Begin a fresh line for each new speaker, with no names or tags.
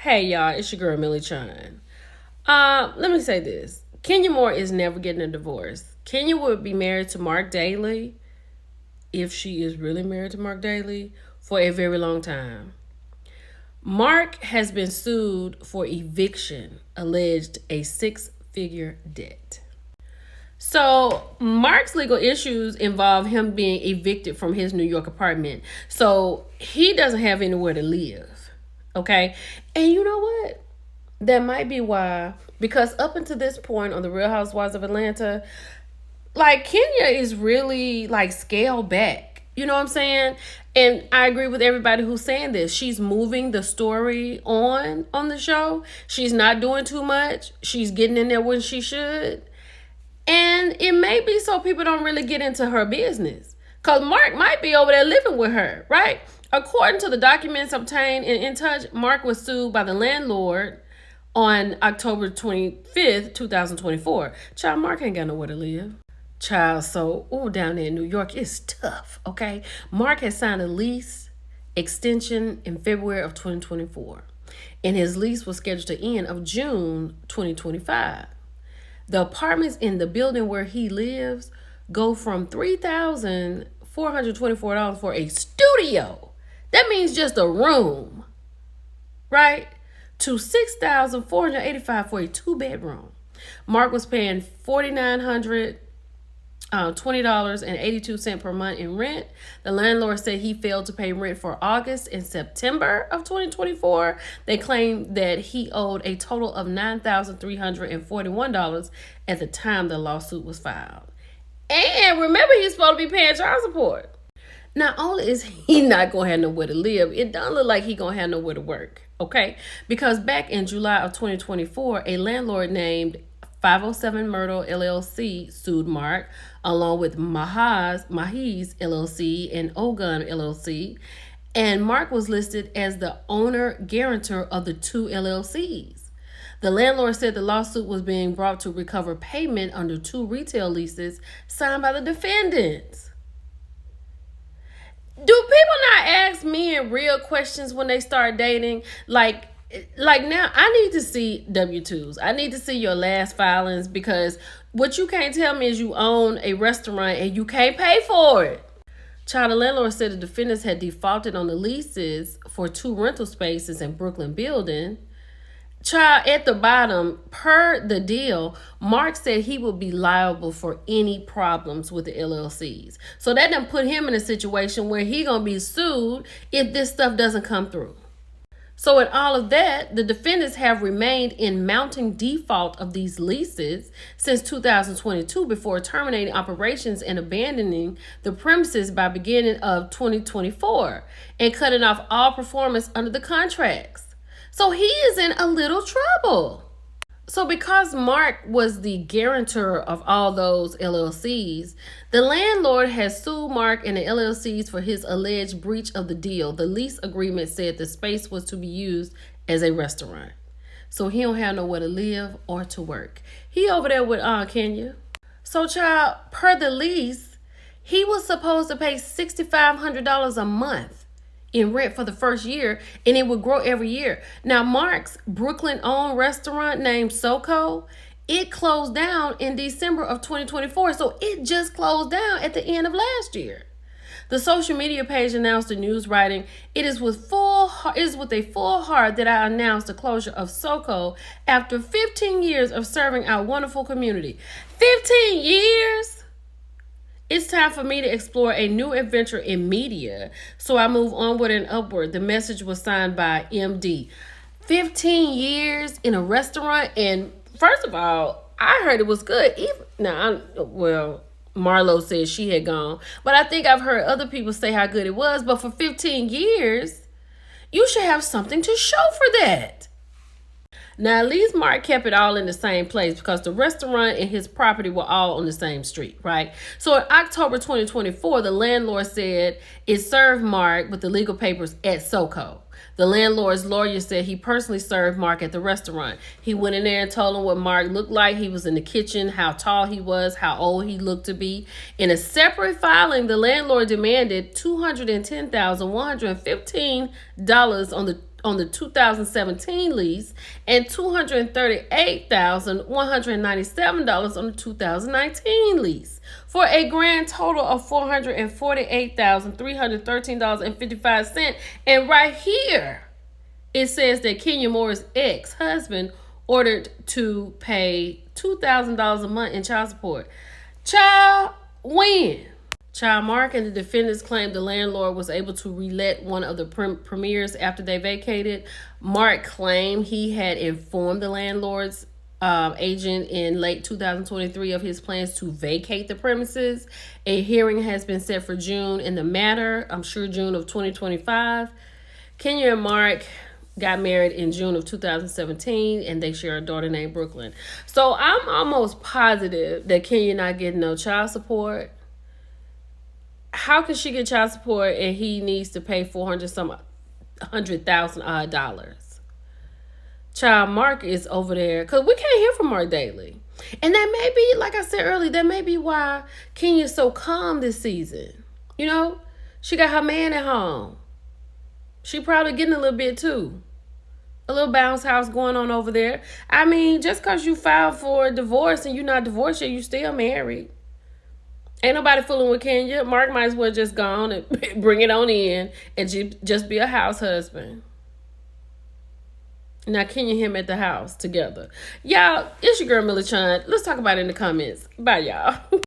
Hey y'all, it's your girl Millie Chun. Let me say this. Kenya Moore is never getting a divorce. Kenya would be married to Marc Daly, if she is really married to Marc Daly, for a very long time. Marc has been sued for eviction, alleged a six-figure debt. So Marc's legal issues involve him being evicted from his New York apartment. So he doesn't have anywhere to live. Okay? And you know what? That might be why, because up until this point on the Real Housewives of Atlanta, like Kenya is really like scaled back. You know what I'm saying? And I agree with everybody who's saying this. She's moving the story on the show. She's not doing too much. She's getting in there when she should. And it may be so people don't really get into her business. Because Marc might be over there living with her, right? According to the documents obtained and In Touch, Marc was sued by the landlord on October 25th, 2024. Child, Marc ain't got nowhere to live. Child, so down there in New York, it's tough, okay? Marc has signed a lease extension in February of 2024. And his lease was scheduled to end of June 2025. The apartments in the building where he lives go from $3,424 for a studio. That means just a room, right? To $6,485 for a two-bedroom. Marc was paying $4,920.82 per month in rent. The landlord said he failed to pay rent for August and September of 2024. They claimed that he owed a total of $9,341 at the time the lawsuit was filed. And remember, he's supposed to be paying child support. Not only is he not going to have nowhere to live, it doesn't look like he's going to have nowhere to work, okay? Because back in July of 2024, a landlord named 507 Myrtle LLC sued Marc, along with Mahiz LLC and Ogun LLC. And Marc was listed as the owner guarantor of the two LLCs. The landlord said the lawsuit was being brought to recover payment under two retail leases signed by the defendants. Do people not ask men real questions when they start dating? Like now, I need to see W-2s. I need to see your last filings, because what you can't tell me is you own a restaurant and you can't pay for it. Child, the landlord said the defendants had defaulted on the leases for two rental spaces in Brooklyn building. Child, at the bottom, per the deal, Marc said he would be liable for any problems with the LLCs. So that done put him in a situation where he gonna be sued if this stuff doesn't come through. So in all of that, the defendants have remained in mounting default of these leases since 2022 before terminating operations and abandoning the premises by beginning of 2024 and cutting off all performance under the contracts. So he is in a little trouble. So because Marc was the guarantor of all those LLCs, the landlord has sued Marc and the LLCs for his alleged breach of the deal. The lease agreement said the space was to be used as a restaurant. So he don't have nowhere to live or to work. He over there with Kenya. So child, per the lease, he was supposed to pay $6,500 a month in rent for the first year, and it would grow every year. Now, Marc's Brooklyn-owned restaurant named SoCo, it closed down in December of 2024, so it just closed down at the end of last year. The social media page announced the news, writing, it is with a full heart that I announce the closure of SoCo after 15 years of serving our wonderful community. 15 years? It's time for me to explore a new adventure in media, so I move onward and upward. The message was signed by MD. 15 years in a restaurant, and first of all, I heard it was good. Marlo said she had gone, but I think I've heard other people say how good it was. But for 15 years, you should have something to show for that. Now, at least Marc kept it all in the same place, because the restaurant and his property were all on the same street, right? So in October 2024, the landlord said it served Marc with the legal papers at SoCo. The landlord's lawyer said he personally served Marc at the restaurant. He went in there and told him what Marc looked like. He was in the kitchen, how tall he was, how old he looked to be. In a separate filing, the landlord demanded $210,115 on the on the 2017 lease and $238,197 on the 2019 lease, for a grand total of $448,313.55. And right here, it says that Kenya Moore's ex-husband ordered to pay $2,000 a month in child support. Child, when? Child, Marc and the defendants claimed the landlord was able to relet one of the premieres after they vacated. Marc claimed he had informed the landlord's agent in late 2023 of his plans to vacate the premises. A hearing has been set for June in the matter. I'm sure June of 2025. Kenya and Marc got married in June of 2017, and they share a daughter named Brooklyn. So I'm almost positive that Kenya not getting no child support. How can she get child support and he needs to pay $400,000? Child, Marc is over there because we can't hear from Marc daily, and that may be, like I said earlier, that may be why Kenya's so calm this season. You know, she got her man at home. She probably getting a little bit too. A little bounce house going on over there. I mean, just because you filed for a divorce and you're not divorced yet, you still married. Ain't nobody fooling with Kenya. Marc might as well just go on and bring it on in and just be a house husband. Now Kenya and him at the house together. Y'all, it's your girl Millie Chun. Let's talk about it in the comments. Bye, y'all.